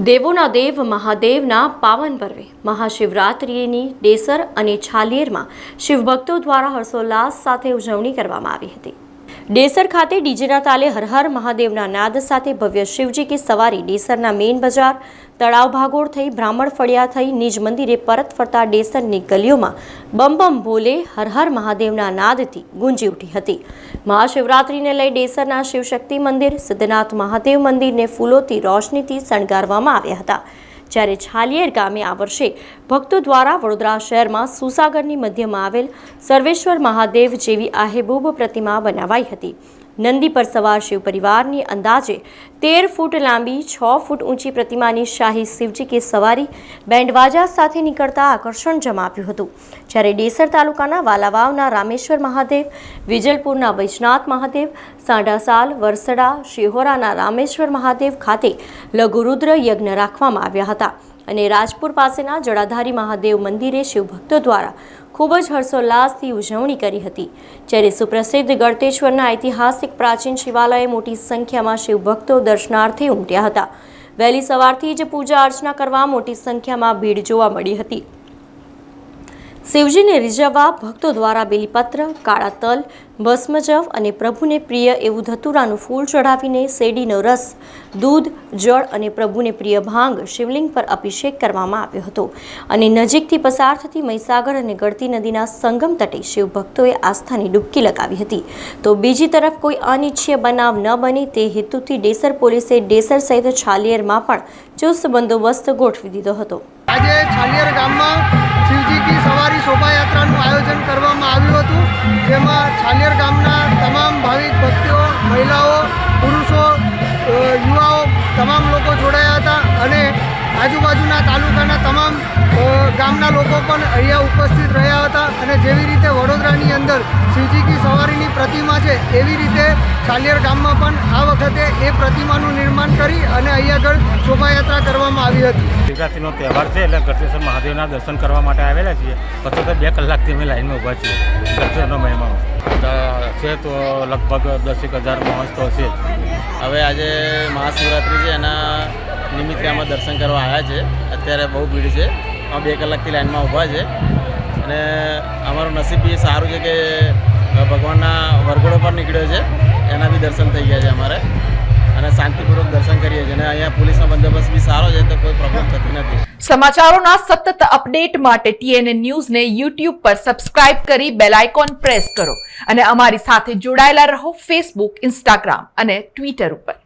દેવોના દેવ મહાદેવના પાવન પર્વે મહાશિવરાત્રિની ડેસર અને છાલિયેરમાં શિવભક્તો દ્વારા હર્ષોલ્લાસ સાથે ઉજવણી કરવામાં આવી હતી। ડેસર ખાતે ડીજેના તાલે હર હર મહાદેવના નાદ સાથે ભવ્ય શિવજી કી સવારી ડેસરના મેઇન બજાર તળાવ ભાગોળ થઈ બ્રાહ્મણ ફળિયા થઈ નિજ મંદિરે પરત ફરતા ડેસરની ગલીઓમાં બમ બમ બોલે હર હર મહાદેવના નાદથી ગુંજી ઉઠી હતી। મહાશિવરાત્રિને લઈ ડેસરના શિવશક્તિ મંદિર સિદ્ધનાથ મહાદેવ મંદિરને ફૂલોથી રોશનીથી શણગારવામાં આવ્યા હતા। જ્યારે છાલિયેર ગામે આ વર્ષે ભક્તો દ્વારા વડોદરા શહેરમાં સુસાગરની મધ્યમાં આવેલ સર્વેશ્વર મહાદેવ જેવી આહેબૂબ પ્રતિમા બનાવાઈ હતી। નંદી પર સવાર શિવ પરિવારની અંદાજે 13 ફૂટ લાંબી 6 ફૂટ ઊંચી પ્રતિમાની શાહી શિવજી કી સવારી બેન્ડવાજા સાથે નીકળતા આકર્ષણ જમાવ્યું હતું। જ્યારે ડેસર તાલુકાના વાલાવાવના રામેશ્વર મહાદેવ, વિજલપુરના વૈજનાથ મહાદેવ, સાંઢાસાલ, વરસડા, શિહોરાના રામેશ્વર મહાદેવ ખાતે લઘુરુદ્ર યજ્ઞ રાખવામાં આવ્યા હતા અને રાજપુર પાસેના જડાધારી મહાદેવ મંદિરે શિવભક્તો દ્વારા ખૂબ જ હર્ષોલ્લાસથી ઉજવણી કરી હતી। જ્યારે સુપ્રસિદ્ધ ગળતેશ્વરના ઐતિહાસિક પ્રાચીન શિવાલયે મોટી સંખ્યામાં શિવભક્તો દર્શનાર્થે ઉમટ્યા હતા। વહેલી સવારથી જ પૂજા અર્ચના કરવા મોટી સંખ્યામાં ભીડ જોવા મળી હતી। શિવજીને રીઝવવા ભક્તો દ્વારા બેલીપત્ર, કાળા તલ, ભસ્મજવ અને પ્રભુને પ્રિય એવું ધતુરાનું ફૂલ ચઢાવીને શેરડીનો રસ, દૂધ, જળ અને પ્રભુને પ્રિય ભાંગ શિવલિંગ પર અભિષેક કરવામાં આવ્યો હતો અને નજીકથી પસાર થતી મહીસાગર અને ગળતી નદીના સંગમ તટે શિવભક્તોએ આસ્થાની ડૂબકી લગાવી હતી। તો બીજી તરફ કોઈ અનિચ્છનીય બનાવ ન બને તે હેતુથી ડેસર પોલીસે ડેસર સહિત છાલિયેરમાં પણ ચુસ્ત બંદોબસ્ત ગોઠવી દીધો હતો। આજે છાલિયેર ગામમાં શિવજી કી સવારી શોભાયાત્રાનું આયોજન કરવામાં આવ્યું હતું, જેમાં છાલિયેર ગામના તમામ ભાવિક ભક્તો, મહિલાઓ, પુરુષો, યુવાઓ તમામ લોકો જોડાયા હતા અને આજુબાજુના તાલુકાના તમામ ગામના લોકો પણ અહીંયા ઉપસ્થિત રહ્યા હતા અને જેવી રીતે વડોદરાની અંદર શિવજી કી સવારીની પ્રતિમા છે એવી રીતે છાલિયેર ગામમાં પણ આ વખતે એ પ્રતિમાનું નિર્માણ કરી અને અહીંયા આગળ શોભાયાત્રા કરવામાં આવી હતી। શિવરાત્રિનો તહેવાર છે એટલે ગળતેશ્વર મહાદેવના દર્શન કરવા માટે આવેલા છીએ। પછી તો 2 કલાકથી અમે લાઈનમાં ઊભા છીએ ગળતેશ્વરનો મહિમા છે તો લગભગ 10,000 માણસ તો હશે। હવે આજે મહાશિવરાત્રિ છે એના નિમિત્તે અમે દર્શન કરવા આવ્યા છે। અત્યારે બહુ ભીડ છે, અમે 2 કલાકથી લાઈનમાં ઊભા છે અને અમારું નસીબ બી સારું છે કે ભગવાનના વરઘોડો પર નીકળ્યો છે, એના બી દર્શન થઈ ગયા છે અમારે અને શાંતિપૂર્વક દર્શન કરીએ છીએ અને અહીંયા પોલીસનો બંદોબસ્ત બી સારો છે તો કોઈ પ્રોબ્લેમ થતી નથી। સમાચારોના સતત અપડેટ માટે TNN ન્યૂઝને YouTube પર સબસ્ક્રાઇબ કરી બેલ આઇકોન પ્રેસ કરો અને અમારી સાથે જોડાયેલા રહો Facebook, Instagram અને Twitter ઉપર।